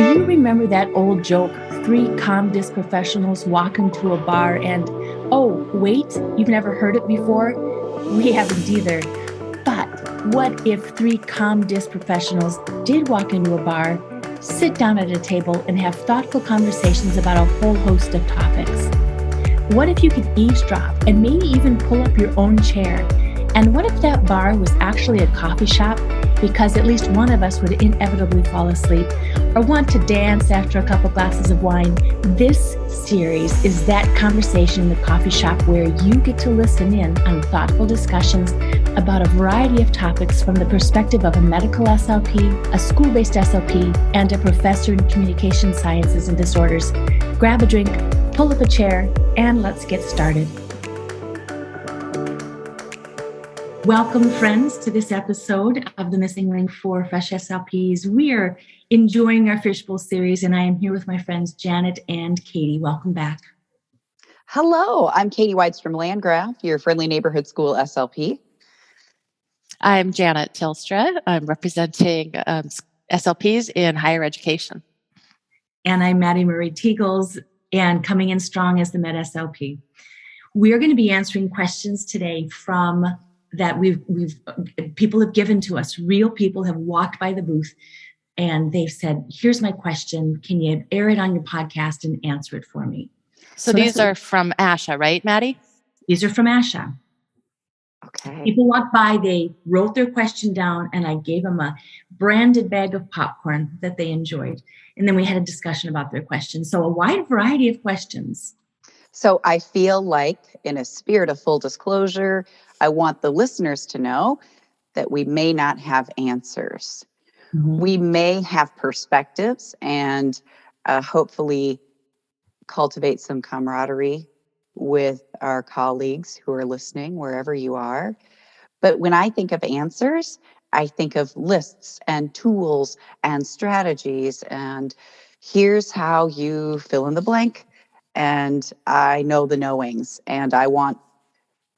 Do you remember that old joke, three calm disc professionals walk into a bar and, oh, wait, you've never heard it before? We haven't either. But what if three calm disc professionals did walk into a bar, sit down at a table, and have thoughtful conversations about a whole host of topics? What if you could eavesdrop and maybe even pull up your own chair? And what if that bar was actually a coffee shop because at least one of us would inevitably fall asleep or want to dance after a couple glasses of wine? This series is that conversation in the coffee shop where you get to listen in on thoughtful discussions about a variety of topics from the perspective of a medical SLP, a school-based SLP, and a professor in communication sciences and disorders. Grab a drink, pull up a chair, and let's get started. Welcome, friends, to this episode of The Missing Link for Fresh SLPs. We're enjoying our Fishbowl series, and I am here with my friends Janet and Katie. Welcome back. Hello, I'm Katie Weidstrom-Landgraf, your friendly neighborhood school SLP. I'm Janet Tilstra. I'm representing SLPs in higher education. And I'm Maddie Marie Teagles, and coming in strong as the Med SLP. We're going to be answering questions today from that people have given to us. Real people have walked by the booth and they've said, here's my question. Can you air it on your podcast and answer it for me? So these are from ASHA, right, Maddie? These are from ASHA. Okay. People walked by, they wrote their question down, and I gave them a branded bag of popcorn that they enjoyed. And then we had a discussion about their questions. So a wide variety of questions. So I feel like, in a spirit of full disclosure, I want the listeners to know that we may not have answers. Mm-hmm. We may have perspectives and hopefully cultivate some camaraderie with our colleagues who are listening, wherever you are. But when I think of answers, I think of lists and tools and strategies, and here's how you fill in the blank. And I know the knowings, and I want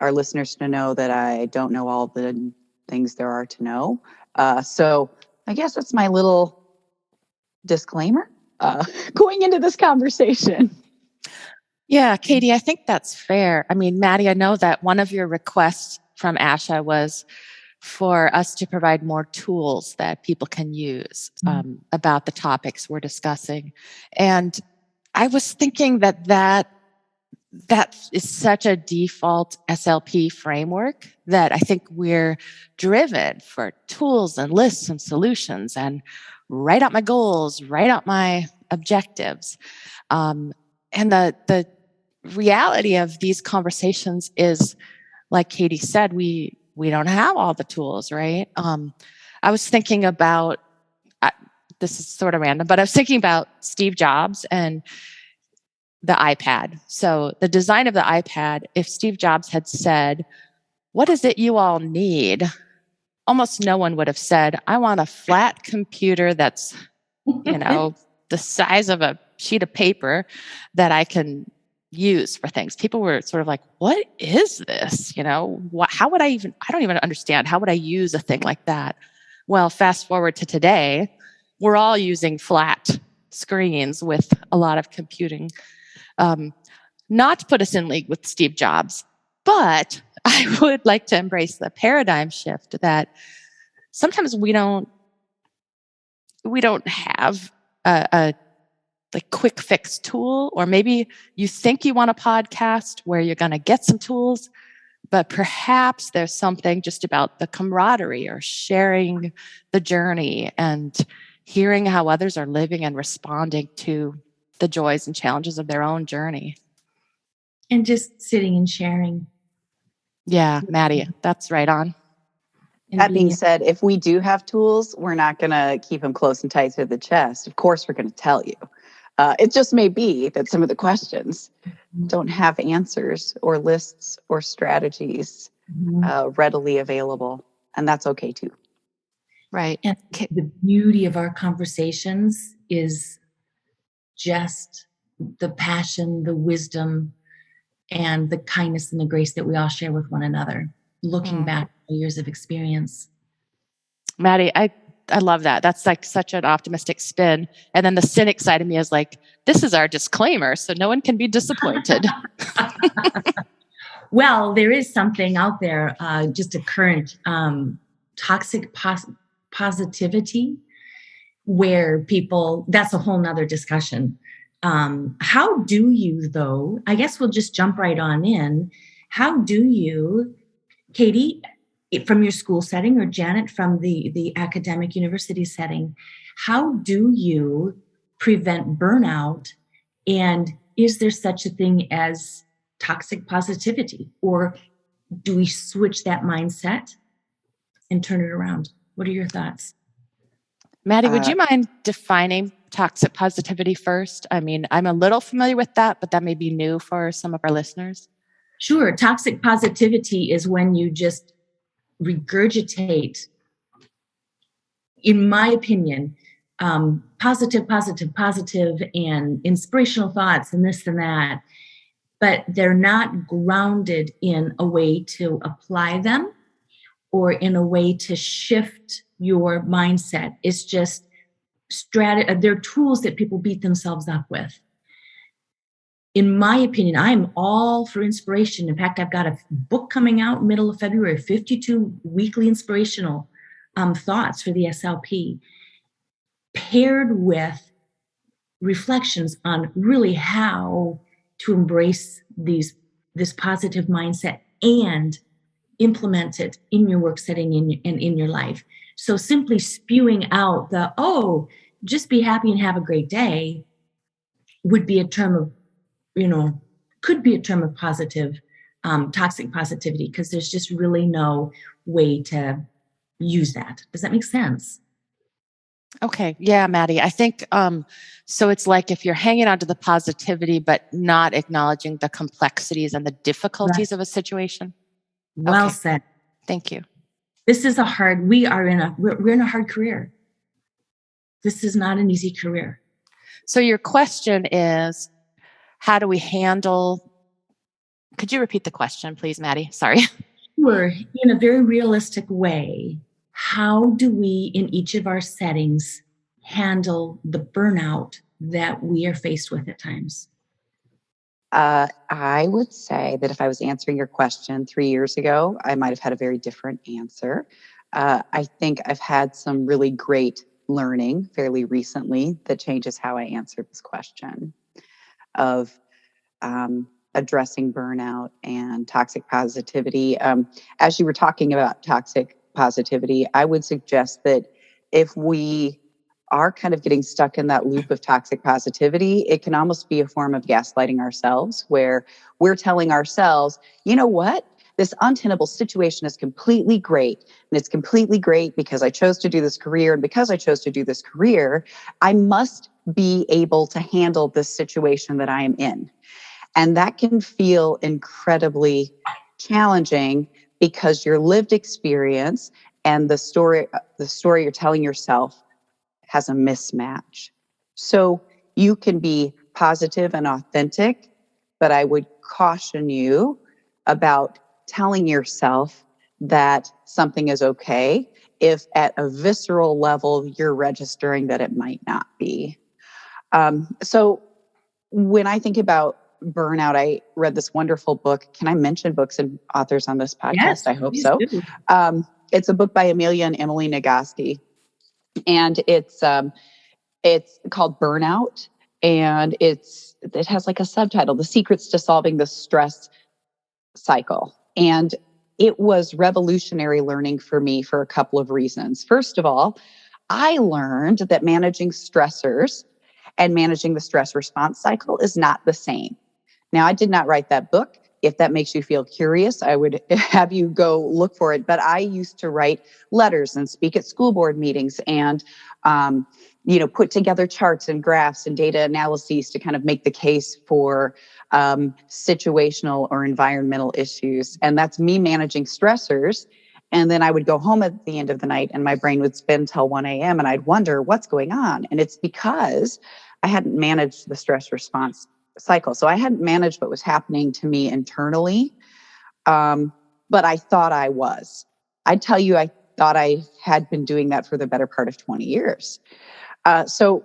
our listeners to know that I don't know all the things there are to know. So I guess that's my little disclaimer going into this conversation. Yeah, Katie, I think that's fair. I mean, Maddie, I know that one of your requests from ASHA was for us to provide more tools that people can use about the topics we're discussing. And I was thinking that is such a default SLP framework that I think we're driven for tools and lists and solutions and write out my goals, write out my objectives. And the reality of these conversations is, like Katie said, we don't have all the tools, right? I was thinking about, this is sort of random, but I was thinking about Steve Jobs and the iPad. So the design of the iPad, if Steve Jobs had said, what is it you all need? Almost no one would have said, I want a flat computer that's, the size of a sheet of paper that I can use for things. People were sort of like, what is this? How would I don't even understand. How would I use a thing like that? Well, fast forward to today, we're all using flat screens with a lot of computing. Not to put us in league with Steve Jobs, but I would like to embrace the paradigm shift that sometimes we don't have a quick fix tool, or maybe you think you want a podcast where you're going to get some tools, but perhaps there's something just about the camaraderie or sharing the journey and hearing how others are living and responding to the joys and challenges of their own journey. And just sitting and sharing. Yeah, Maddie, that's right on. That being said, if we do have tools, we're not going to keep them close and tight to the chest. Of course, we're going to tell you. It just may be that some of the questions don't have answers or lists or strategies readily available. And that's okay too. Right. And the beauty of our conversations is just the passion, the wisdom, and the kindness and the grace that we all share with one another, looking back at years of experience. Maddie, I love that. That's like such an optimistic spin. And then the cynic side of me is like, this is our disclaimer, so no one can be disappointed. Well, there is something out there, just a current toxic positivity, where people, that's a whole nother discussion. How do you, though, I guess we'll just jump right on in. How do you, Katie, from your school setting, or Janet from the academic university setting, how do you prevent burnout? And is there such a thing as toxic positivity? Or do we switch that mindset and turn it around? What are your thoughts? Maddie, would you mind defining toxic positivity first? I mean, I'm a little familiar with that, but that may be new for some of our listeners. Sure. Toxic positivity is when you just regurgitate, in my opinion, positive, and inspirational thoughts and this and that, but they're not grounded in a way to apply them or in a way to shift your mindset. It's just they're tools that people beat themselves up with. In my opinion, I'm all for inspiration. In fact, I've got a book coming out middle of February, 52 weekly inspirational thoughts for the SLP, paired with reflections on really how to embrace this positive mindset and implement it in your work setting and in your life. So simply spewing out just be happy and have a great day would be a term of, could be a term of positive, toxic positivity, because there's just really no way to use that. Does that make sense? Okay. Yeah, Maddie. I think so it's like if you're hanging on to the positivity, but not acknowledging the complexities and the difficulties of a situation. Well said. Thank you. This is we're in a hard career. This is not an easy career. So your question is, how do we handle, could you repeat the question, please, Maddie? Sorry. Sure. In a very realistic way, how do we, in each of our settings, handle the burnout that we are faced with at times? I would say that if I was answering your question 3 years ago, I might have had a very different answer. I think I've had some really great learning fairly recently that changes how I answer this question of addressing burnout and toxic positivity. As you were talking about toxic positivity, I would suggest that if we are kind of getting stuck in that loop of toxic positivity, it can almost be a form of gaslighting ourselves, where we're telling ourselves, you know what? This untenable situation is completely great. And it's completely great because I chose to do this career. And because I chose to do this career, I must be able to handle this situation that I am in. And that can feel incredibly challenging because your lived experience and the story you're telling yourself has a mismatch. So you can be positive and authentic, but I would caution you about telling yourself that something is okay if at a visceral level you're registering that it might not be. So when I think about burnout, I read this wonderful book. Can I mention books and authors on this podcast? Yes, I hope so. It's a book by Amelia and Emily Nagoski, and it's called Burnout, and it has like a subtitle, The Secrets to Solving the Stress Cycle. And it was revolutionary learning for me for a couple of reasons. First of all, I learned that managing stressors and managing the stress response cycle is not the same. Now, I did not write that book. If that makes you feel curious, I would have you go look for it. But I used to write letters and speak at school board meetings and, put together charts and graphs and data analyses to kind of make the case for situational or environmental issues. And that's me managing stressors. And then I would go home at the end of the night and my brain would spin till 1 a.m. and I'd wonder what's going on. And it's because I hadn't managed the stress response cycle. So I hadn't managed what was happening to me internally, but I thought I was. I tell you, thought I had been doing that for the better part of 20 years. So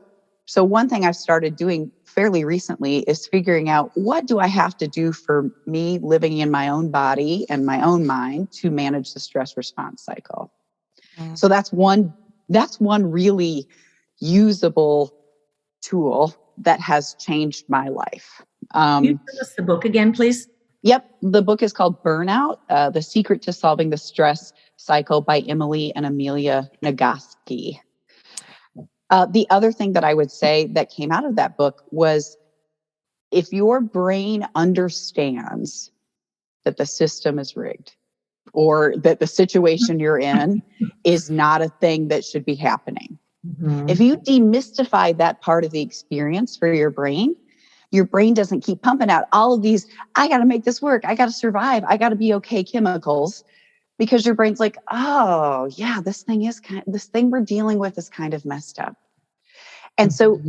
one thing I've started doing fairly recently is figuring out, what do I have to do for me living in my own body and my own mind to manage the stress response cycle? So that's one really usable tool that has changed my life. Can you tell us the book again, please? Yep. The book is called Burnout, The Secret to Solving the Stress Cycle by Emily and Amelia Nagoski. The other thing that I would say that came out of that book was, if your brain understands that the system is rigged, or that the situation you're in is not a thing that should be happening. Mm-hmm. If you demystify that part of the experience for your brain doesn't keep pumping out all of these, I got to make this work, I got to survive, I got to be okay chemicals, because your brain's like, oh yeah, this thing we're dealing with is kind of messed up. And so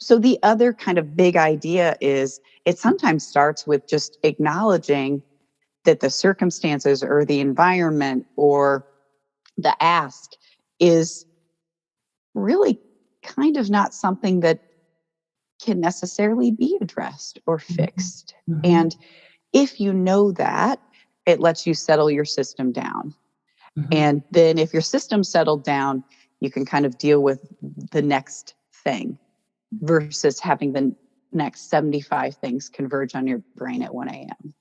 the other kind of big idea is, it sometimes starts with just acknowledging that the circumstances or the environment or the ask is really kind of not something that can necessarily be addressed or fixed. Mm-hmm. And if you know that, it lets you settle your system down. Mm-hmm. And then if your system's settled down, you can kind of deal with the next thing versus having the next 75 things converge on your brain at 1 a.m.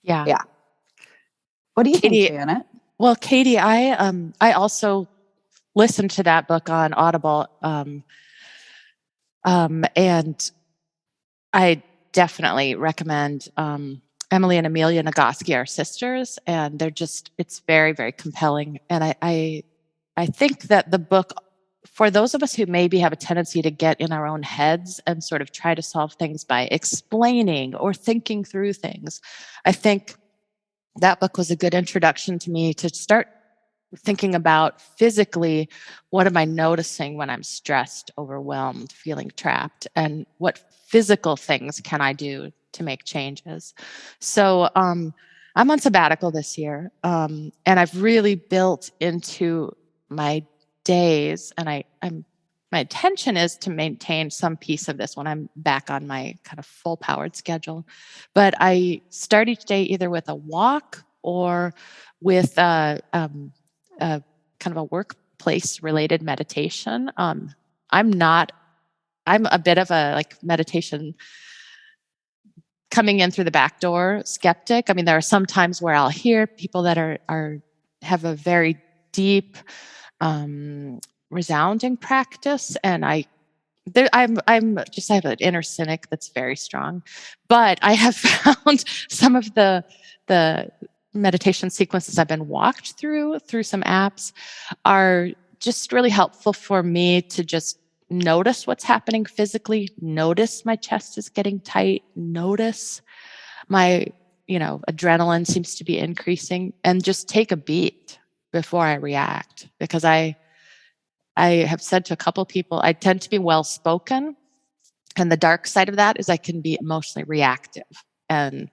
Yeah. What do you think, Janet? Well, Katie, I also listened to that book on Audible, and I definitely recommend Emily and Amelia Nagoski are sisters, and it's very, very compelling. And I think that the book, for those of us who maybe have a tendency to get in our own heads and sort of try to solve things by explaining or thinking through things, I think that book was a good introduction to me to start thinking about physically, what am I noticing when I'm stressed, overwhelmed, feeling trapped, and what physical things can I do to make changes? So I'm on sabbatical this year, and I've really built into my days, and my intention is to maintain some piece of this when I'm back on my kind of full-powered schedule. But I start each day either with a walk or with a kind of a workplace-related meditation. I'm a bit of a meditation coming in through the back door skeptic. I mean, there are some times where I'll hear people that have a very deep, resounding practice, and I have an inner cynic that's very strong. But I have found some of the meditation sequences I've been walked through some apps are just really helpful for me to just notice what's happening physically, notice my chest is getting tight, notice my, adrenaline seems to be increasing, and just take a beat before I react. Because I have said to a couple of people, I tend to be well-spoken, and the dark side of that is I can be emotionally reactive. And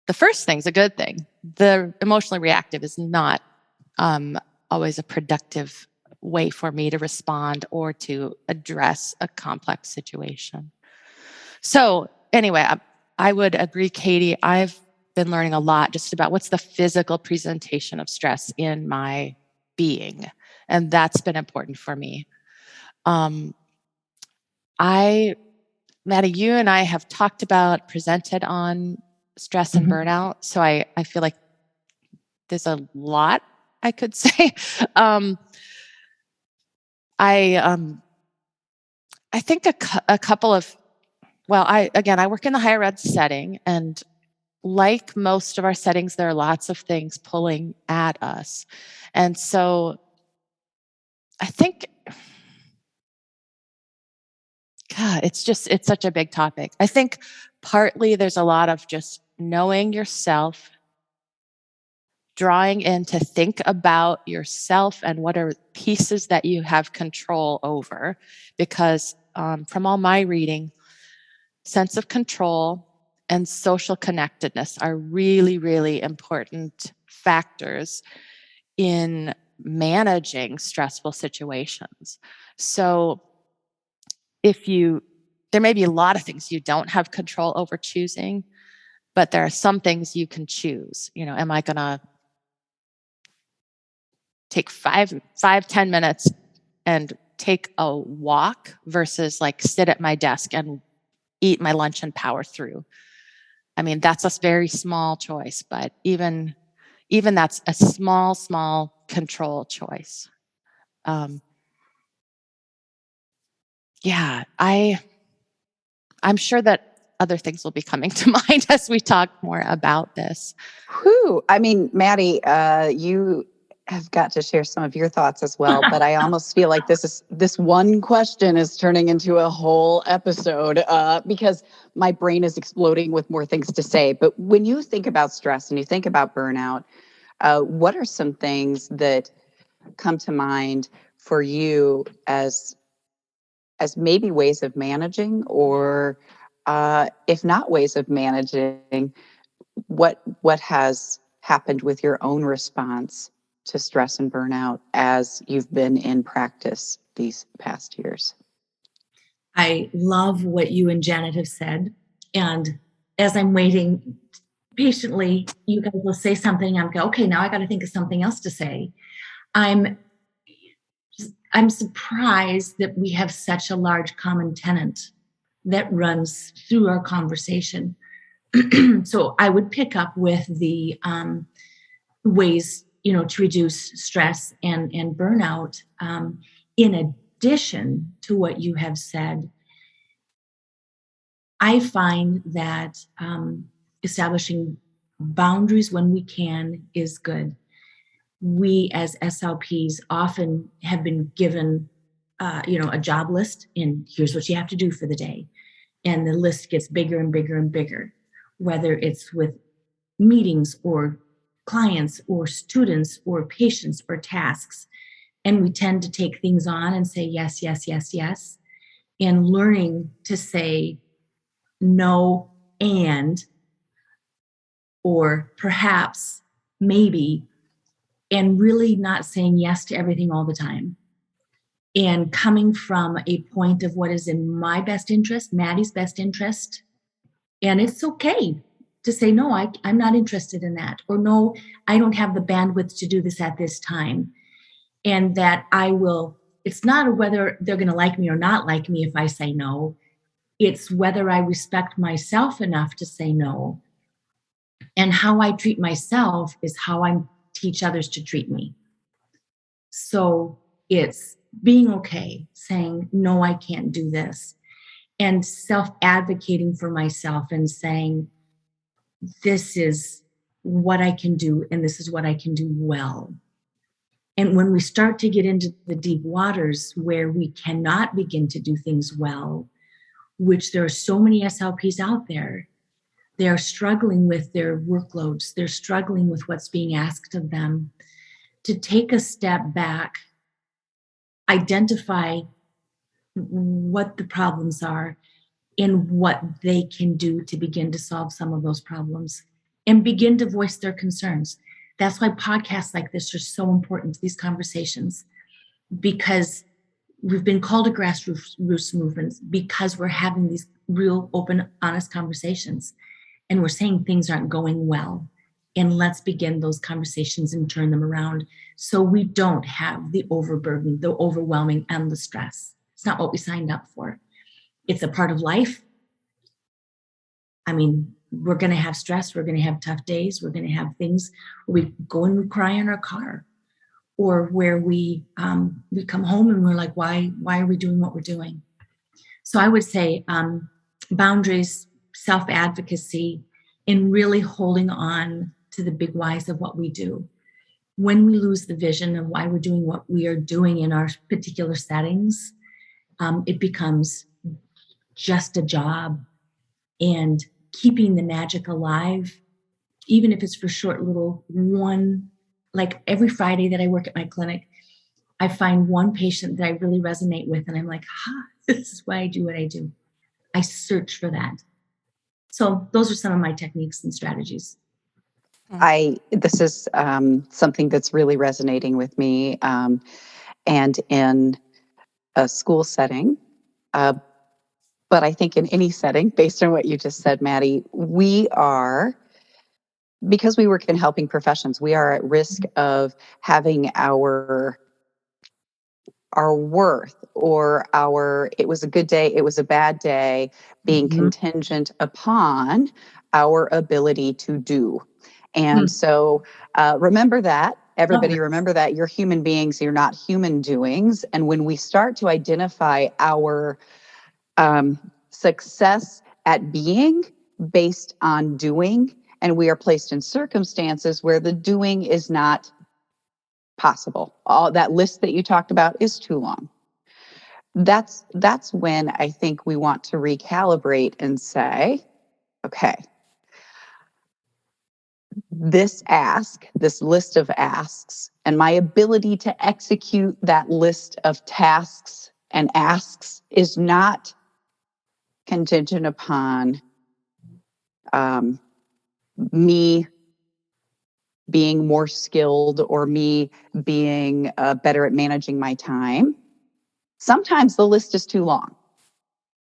the first thing's a good thing. The emotionally reactive is not always a productive way for me to respond or to address a complex situation. So anyway, I would agree, Katie. I've been learning a lot just about what's the physical presentation of stress in my being. And that's been important for me. Maddie, you and I have talked about, presented on stress and burnout. So I feel like there's a lot I could say. I think a couple of, I work in the higher ed setting, and like most of our settings, there are lots of things pulling at us. And so I think, it's such a big topic. I think partly there's a lot of just knowing yourself, drawing in to think about yourself and what are pieces that you have control over. Because from all my reading, sense of control and social connectedness are really, really important factors in managing stressful situations. So there may be a lot of things you don't have control over choosing, but there are some things you can choose. Am I going to take 10 minutes and take a walk versus sit at my desk and eat my lunch and power through? I mean, that's a very small choice, but even that's a small control choice. I'm sure that other things will be coming to mind as we talk more about this. Whew. I mean, Maddie, you have got to share some of your thoughts as well, but I almost feel like this one question is turning into a whole episode because my brain is exploding with more things to say. But when you think about stress and you think about burnout, what are some things that come to mind for you as maybe ways of managing, or if not ways of managing, what has happened with your own response to stress and burnout as you've been in practice these past years? I love what you and Janet have said. And as I'm waiting patiently, you guys will say something. I'm going, okay, now I got to think of something else to say. I'm surprised that we have such a large common tenant that runs through our conversation. So I would pick up with the ways, to reduce stress and burnout. In addition to what you have said, I find that establishing boundaries when we can is good. We as SLPs often have been given, a job list, and here's what you have to do for the day. And the list gets bigger and bigger and bigger, whether it's with meetings or clients or students or patients or tasks. And we tend to take things on and say yes, yes, yes, yes. And learning to say no and, or perhaps, maybe, and really not saying yes to everything all the time. And coming from a point of what is in my best interest, Maddie's best interest. And it's okay to say, no, I'm not interested in that. Or no, I don't have the bandwidth to do this at this time. And that it's not whether they're going to like me or not like me if I say no. It's whether I respect myself enough to say no. And how I treat myself is how I teach others to treat me. So it's being okay, saying, no, I can't do this. And self-advocating for myself and saying, this is what I can do, and this is what I can do well. And when we start to get into the deep waters where we cannot begin to do things well, which there are so many SLPs out there, they are struggling with their workloads. They're struggling with what's being asked of them. To take a step back, identify what the problems are and what they can do to begin to solve some of those problems and begin to voice their concerns. That's why podcasts like this are so important, these conversations, because we've been called a grassroots movement because we're having these real, open, honest conversations. And we're saying things aren't going well. And let's begin those conversations and turn them around so we don't have the overburden, the overwhelming, and the stress. It's not what we signed up for. It's a part of life. I mean, we're going to have stress. We're going to have tough days. We're going to have things where we go and we cry in our car, or where we come home and we're like, why are we doing what we're doing? So I would say boundaries, self-advocacy, and really holding on to the big whys of what we do. When we lose the vision of why we're doing what we are doing in our particular settings, it becomes just a job. And keeping the magic alive, even if it's for short little one, like every Friday that I work at my clinic, I find one patient that I really resonate with, and I'm like, this is why I do what I do. I search for that. So those are some of my techniques and strategies. This is something that's really resonating with me, and in a school setting, but I think in any setting, based on what you just said, Maddie, because we work in helping professions, we are at risk of having our worth or it was a good day, it was a bad day, being contingent upon our ability to do. And so remember that. Everybody remember that you're human beings, you're not human doings. And when we start to identify our success at being based on doing, and we are placed in circumstances where the doing is not possible, all that list that you talked about is too long. That's when I think we want to recalibrate and say, okay, this list of asks, and my ability to execute that list of tasks and asks is not contingent upon me being more skilled or me being better at managing my time. Sometimes the list is too long.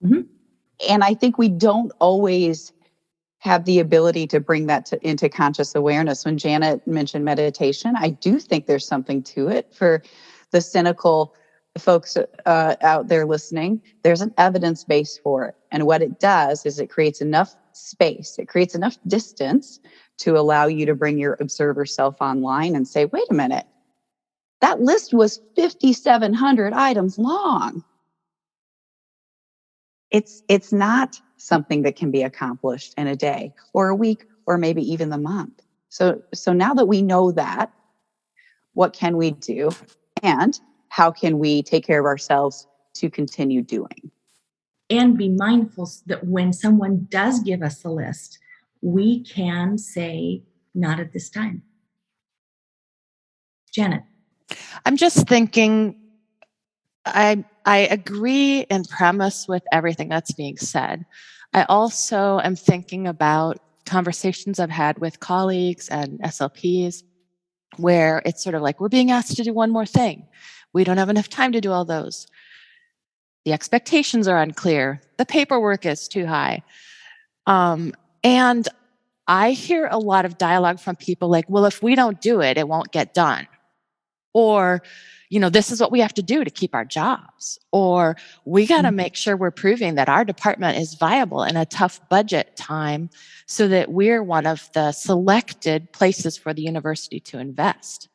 And I think we don't always have the ability to bring that into conscious awareness. When Janet mentioned meditation, I do think there's something to it for the cynical folks out there listening. There's an evidence base for it. And what it does is it creates enough space, it creates enough distance to allow you to bring your observer self online and say, wait a minute, that list was 5,700 items long. It's not something that can be accomplished in a day or a week or maybe even the month. So now that we know that, what can we do? And how can we take care of ourselves to continue doing? And be mindful that when someone does give us a list, we can say, not at this time. Janet. I'm just thinking, I agree in premise with everything that's being said. I also am thinking about conversations I've had with colleagues and SLPs where it's sort of like, we're being asked to do one more thing. We don't have enough time to do all those. The expectations are unclear. The paperwork is too high. And I hear a lot of dialogue from people like, well, if we don't do it, it won't get done. Or, this is what we have to do to keep our jobs. Or we got to make sure we're proving that our department is viable in a tough budget time so that we're one of the selected places for the university to invest.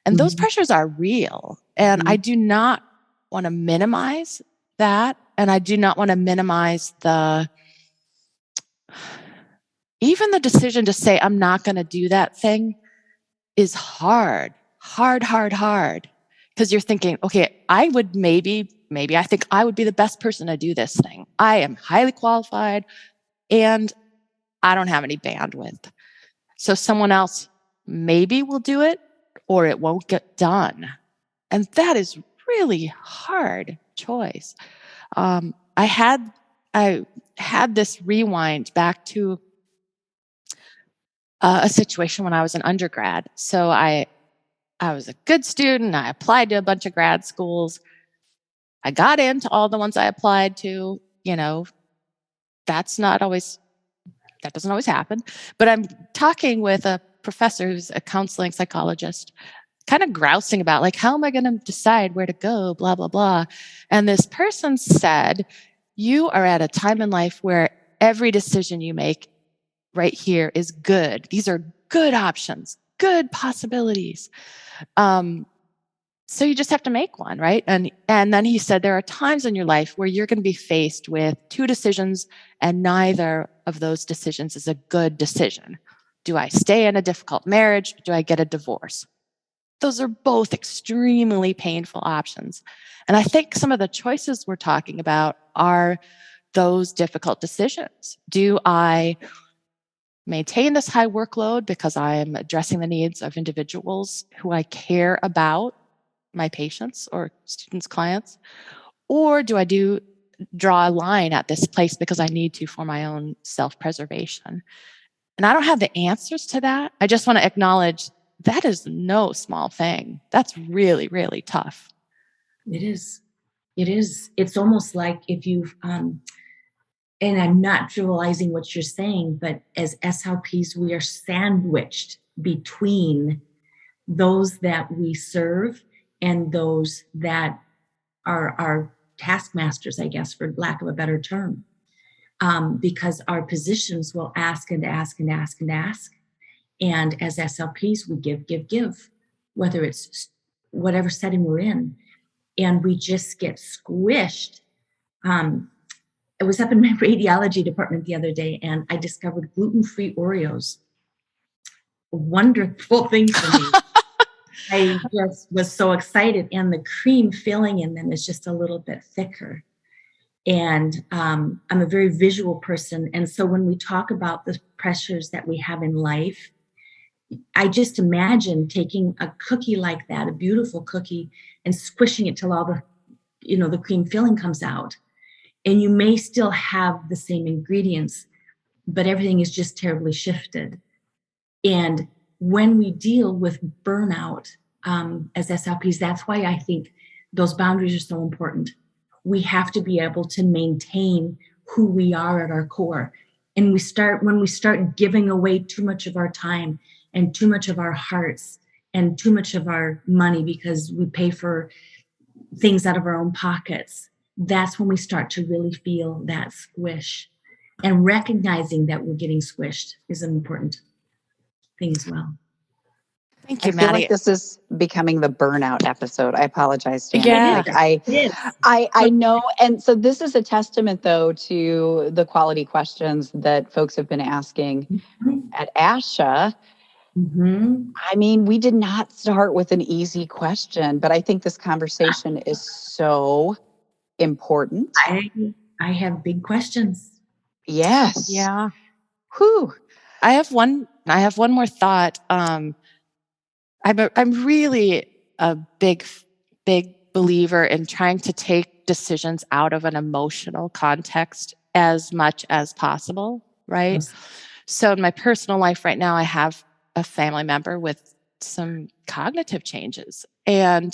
And those pressures are real. And I do not want to minimize that. And I do not want to minimize even the decision to say, I'm not going to do that thing is hard. Because you're thinking, okay, I would maybe I think I would be the best person to do this thing. I am highly qualified and I don't have any bandwidth. So someone else maybe will do it or it won't get done. And that is really hard choice. I had this rewind back to a situation when I was an undergrad. So I was a good student. I applied to a bunch of grad schools. I got into all the ones I applied to. That doesn't always happen. But I'm talking with a professor who's a counseling psychologist, kind of grousing about, like, how am I going to decide where to go, blah, blah, blah. And this person said, you are at a time in life where every decision you make right here is good. These are good options, good possibilities. So you just have to make one, right? And then he said, there are times in your life where you're going to be faced with two decisions and neither of those decisions is a good decision. Do I stay in a difficult marriage? Do I get a divorce? Those are both extremely painful options. And I think some of the choices we're talking about are those difficult decisions. Do I maintain this high workload because I am addressing the needs of individuals who I care about, my patients or students, clients? Or do I draw a line at this place because I need to for my own self-preservation? And I don't have the answers to that. I just want to acknowledge that is no small thing. That's really, really tough. It is. It is. It's almost like if you've, and I'm not trivializing what you're saying, but as SLPs, we are sandwiched between those that we serve and those that are our taskmasters, I guess, for lack of a better term. Because our positions will ask and ask and ask and ask. And as SLPs, we give, whether it's whatever setting we're in. And we just get squished. I was up in my radiology department the other day, and I discovered gluten-free Oreos. A wonderful thing for me. I just was so excited. And the cream filling in them is just a little bit thicker. And I'm a very visual person. And so when we talk about the pressures that we have in life, I just imagine taking a cookie like that, a beautiful cookie, and squishing it till all the, the cream filling comes out. And you may still have the same ingredients, but everything is just terribly shifted. And when we deal with burnout as SLPs, that's why I think those boundaries are so important. We have to be able to maintain who we are at our core. And when we start giving away too much of our time and too much of our hearts and too much of our money because we pay for things out of our own pockets, that's when we start to really feel that squish. And recognizing that we're getting squished is an important thing as well. Thank you, I feel Maddie. like this is becoming the burnout episode. I apologize, Janet. Yeah. I know. And so this is a testament, though, to the quality questions that folks have been asking at ASHA. I mean, we did not start with an easy question, but I think this conversation is so important. I have big questions. Yes. Yeah. Whew. I have one more thought. I'm really a big believer in trying to take decisions out of an emotional context as much as possible, right? Yes. So in my personal life right now, I have a family member with some cognitive changes, and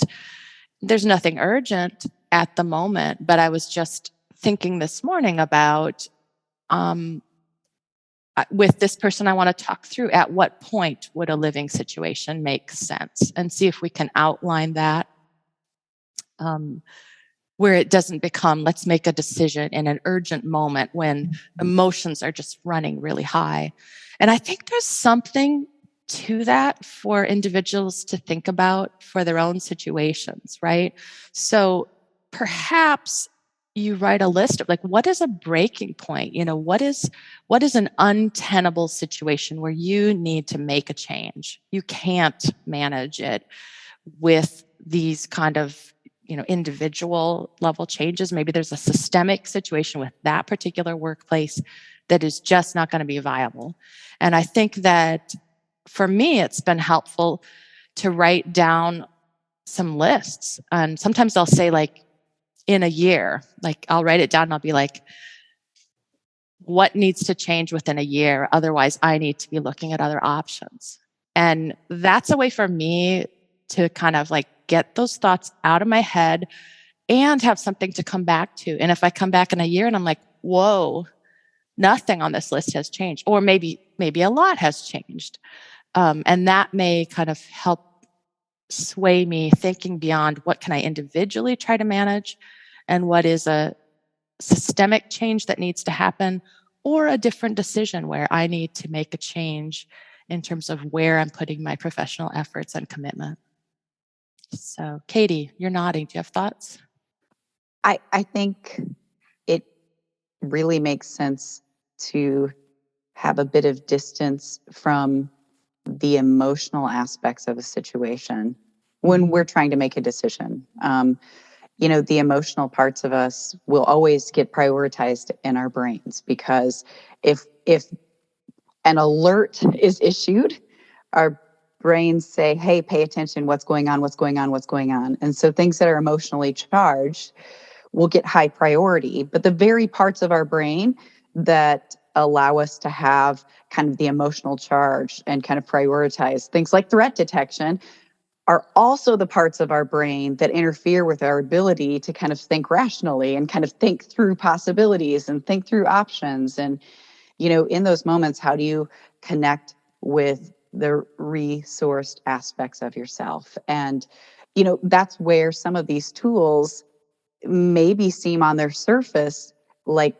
there's nothing urgent at the moment, but I was just thinking this morning about with this person, I want to talk through at what point would a living situation make sense and see if we can outline that where it doesn't become, let's make a decision in an urgent moment when emotions are just running really high. And I think there's something to that for individuals to think about for their own situations, right? So perhaps you write a list of like, what is a breaking point? What is an untenable situation where you need to make a change? You can't manage it with these kind of, individual level changes. Maybe there's a systemic situation with that particular workplace that is just not going to be viable. And I think that for me, it's been helpful to write down some lists. And sometimes I'll say like, in a year, like I'll write it down and I'll be like, what needs to change within a year? Otherwise, I need to be looking at other options. And that's a way for me to kind of like get those thoughts out of my head and have something to come back to. And if I come back in a year and I'm like, whoa, nothing on this list has changed, or maybe a lot has changed. And that may kind of help sway me thinking beyond what can I individually try to manage and what is a systemic change that needs to happen, or a different decision where I need to make a change in terms of where I'm putting my professional efforts and commitment. So, Katie, you're nodding. Do you have thoughts? I think it really makes sense to have a bit of distance from the emotional aspects of a situation when we're trying to make a decision. The emotional parts of us will always get prioritized in our brains because if an alert is issued, our brains say, hey, pay attention, what's going on. And so things that are emotionally charged will get high priority. But the very parts of our brain that allow us to have kind of the emotional charge and kind of prioritize things like threat detection are also the parts of our brain that interfere with our ability to kind of think rationally and kind of think through possibilities and think through options. And, in those moments, how do you connect with the resourced aspects of yourself? And, that's where some of these tools maybe seem on their surface like,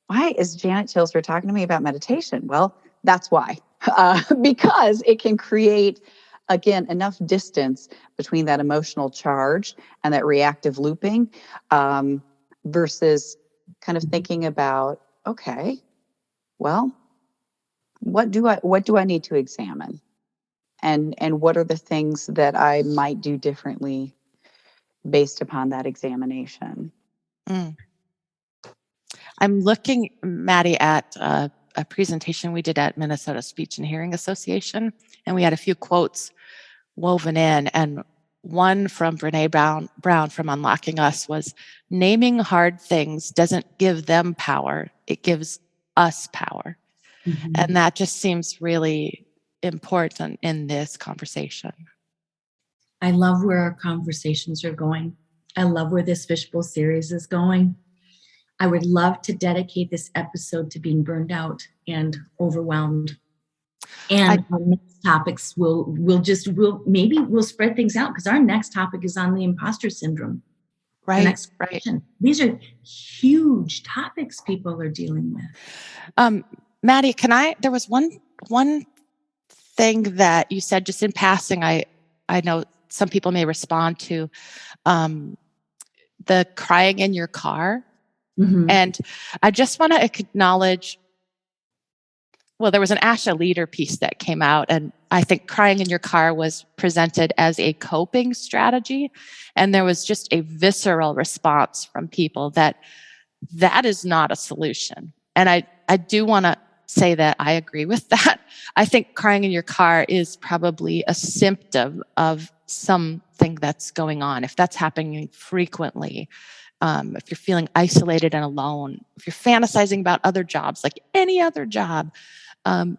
why is Janet Tilsfer talking to me about meditation? Well, that's why, because it can create, again, enough distance between that emotional charge and that reactive looping, versus kind of thinking about, okay, well, what do I need to examine, and what are the things that I might do differently based upon that examination. Mm. I'm looking, Maddie, at a presentation we did at Minnesota Speech and Hearing Association, and we had a few quotes woven in, and one from Brene Brown from Unlocking Us was, naming hard things doesn't give them power, it gives us power. Mm-hmm. And that just seems really important in this conversation. I love where our conversations are going. I love where this Fishbowl series is going. I would love to dedicate this episode to being burned out and overwhelmed. And our next topics we'll spread things out, because our next topic is on the imposter syndrome. Right. These are huge topics people are dealing with. Maddie, there was one thing that you said just in passing, I know some people may respond to, the crying in your car. Mm-hmm. And I just want to acknowledge, well, there was an ASHA leader piece that came out, and I think crying in your car was presented as a coping strategy. And there was just a visceral response from people that is not a solution. And I do want to say that I agree with that. I think crying in your car is probably a symptom of something that's going on. If that's happening frequently, if you're feeling isolated and alone, if you're fantasizing about other jobs, like any other job,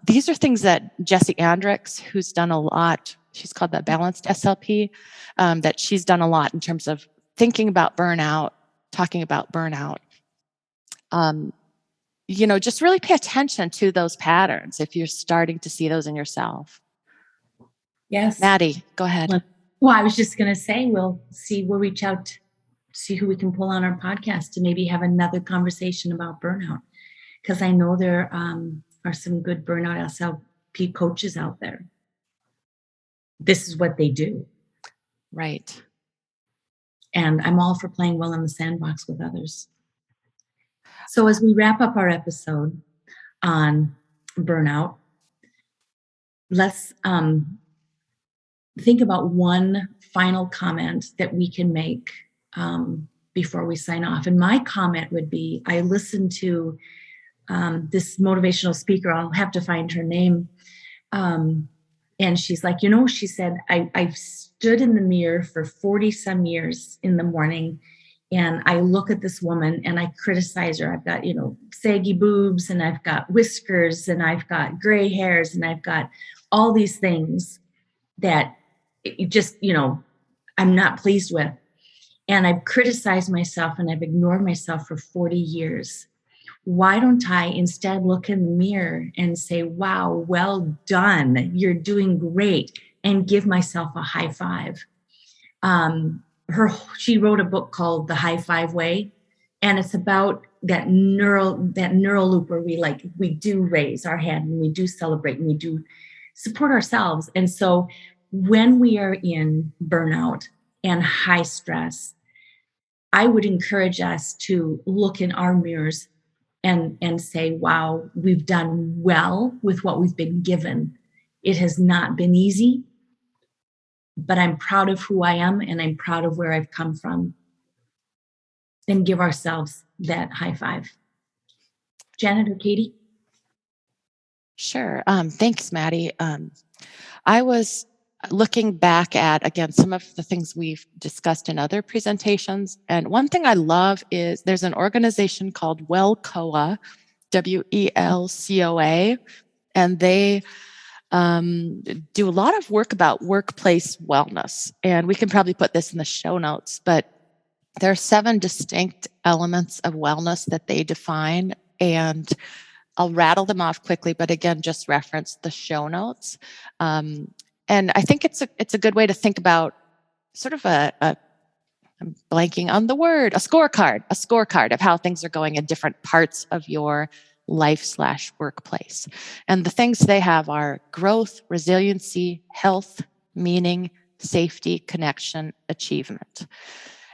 these are things that Jessie Andricks, who's done a lot, she's called the Balanced SLP, that she's done a lot in terms of thinking about burnout, talking about burnout. Just really pay attention to those patterns if you're starting to see those in yourself. Yes. Maddie, go ahead. Well, I was just going to say, we'll reach out, see who we can pull on our podcast to maybe have another conversation about burnout. Because I know there are some good burnout SLP coaches out there. This is what they do. Right. And I'm all for playing well in the sandbox with others. So as we wrap up our episode on burnout, let's think about one final comment that we can make before we sign off. And my comment would be, I listened to this motivational speaker, I'll have to find her name. And she's like, she said, I've stood in the mirror for 40 some years in the morning, and I look at this woman and I criticize her. I've got, saggy boobs, and I've got whiskers, and I've got gray hairs, and I've got all these things that just, I'm not pleased with. And I've criticized myself and I've ignored myself for 40 years. Why don't I instead look in the mirror and say, wow, well done, you're doing great, and give myself a high five? She wrote a book called The High Five Way, and it's about that neural loop where we do raise our hand and we do celebrate and we do support ourselves. And so when we are in burnout and high stress, I would encourage us to look in our mirrors and say, wow, we've done well with what we've been given. It has not been easy, but I'm proud of who I am and I'm proud of where I've come from. And give ourselves that high five. Janet or Katie? Sure. Thanks, Maddie. I was looking back at, again, some of the things we've discussed in other presentations. And one thing I love is there's an organization called WellCoa, WELCOA, and they do a lot of work about workplace wellness. And we can probably put this in the show notes, but there are 7 distinct elements of wellness that they define. And I'll rattle them off quickly, but again, just reference the show notes. And I think it's a good way to think about sort of I'm blanking on the word, a scorecard of how things are going in different parts of your life/workplace. And the things they have are growth, resiliency, health, meaning, safety, connection, achievement.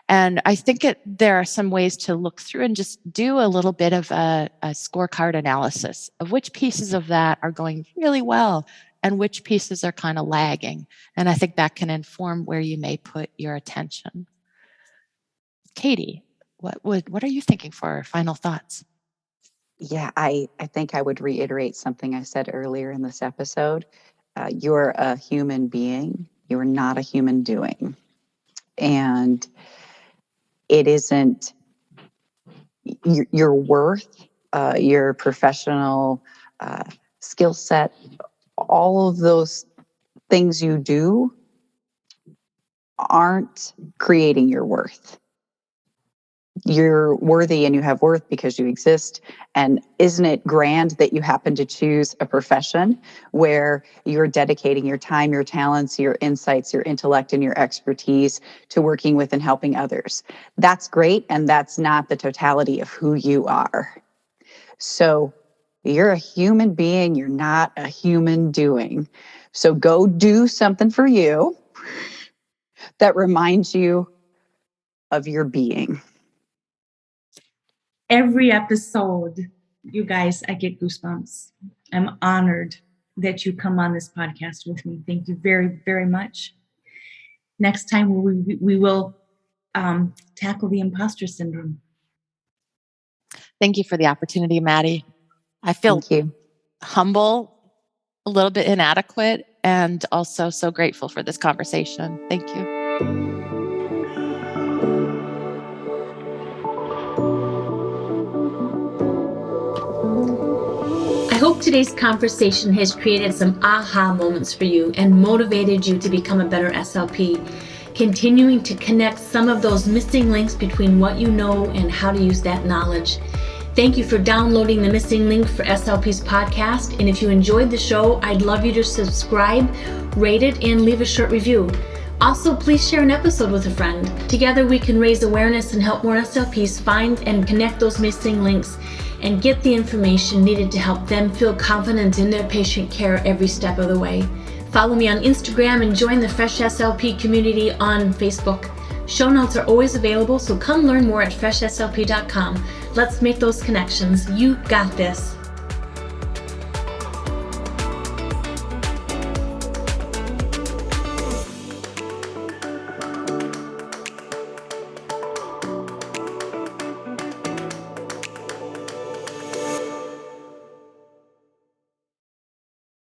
And I think there are some ways to look through and just do a little bit of a scorecard analysis of which pieces of that are going really well and which pieces are kind of lagging. And I think that can inform where you may put your attention. Katie, what are you thinking for final thoughts? Yeah, I think I would reiterate something I said earlier in this episode. You're a human being. You're not a human doing. And it isn't your worth, your professional skill set, all of those things you do aren't creating your worth. You're worthy and you have worth because you exist. And isn't it grand that you happen to choose a profession where you're dedicating your time, your talents, your insights, your intellect, and your expertise to working with and helping others? That's great. And that's not the totality of who you are. So you're a human being. You're not a human doing. So go do something for you that reminds you of your being. Every episode, you guys, I get goosebumps. I'm honored that you come on this podcast with me. Thank you very, very much. Next time we will tackle the imposter syndrome. Thank you for the opportunity, Maddie. I feel humble, a little bit inadequate, and also so grateful for this conversation. Thank you. I hope today's conversation has created some aha moments for you and motivated you to become a better SLP, continuing to connect some of those missing links between what you know and how to use that knowledge. Thank you for downloading the Missing Link for SLP's podcast. And if you enjoyed the show, I'd love you to subscribe, rate it, and leave a short review. Also, please share an episode with a friend. Together we can raise awareness and help more SLPs find and connect those missing links and get the information needed to help them feel confident in their patient care every step of the way. Follow me on Instagram and join the Fresh SLP community on Facebook. Show notes are always available, so come learn more at freshslp.com. Let's make those connections. You got this.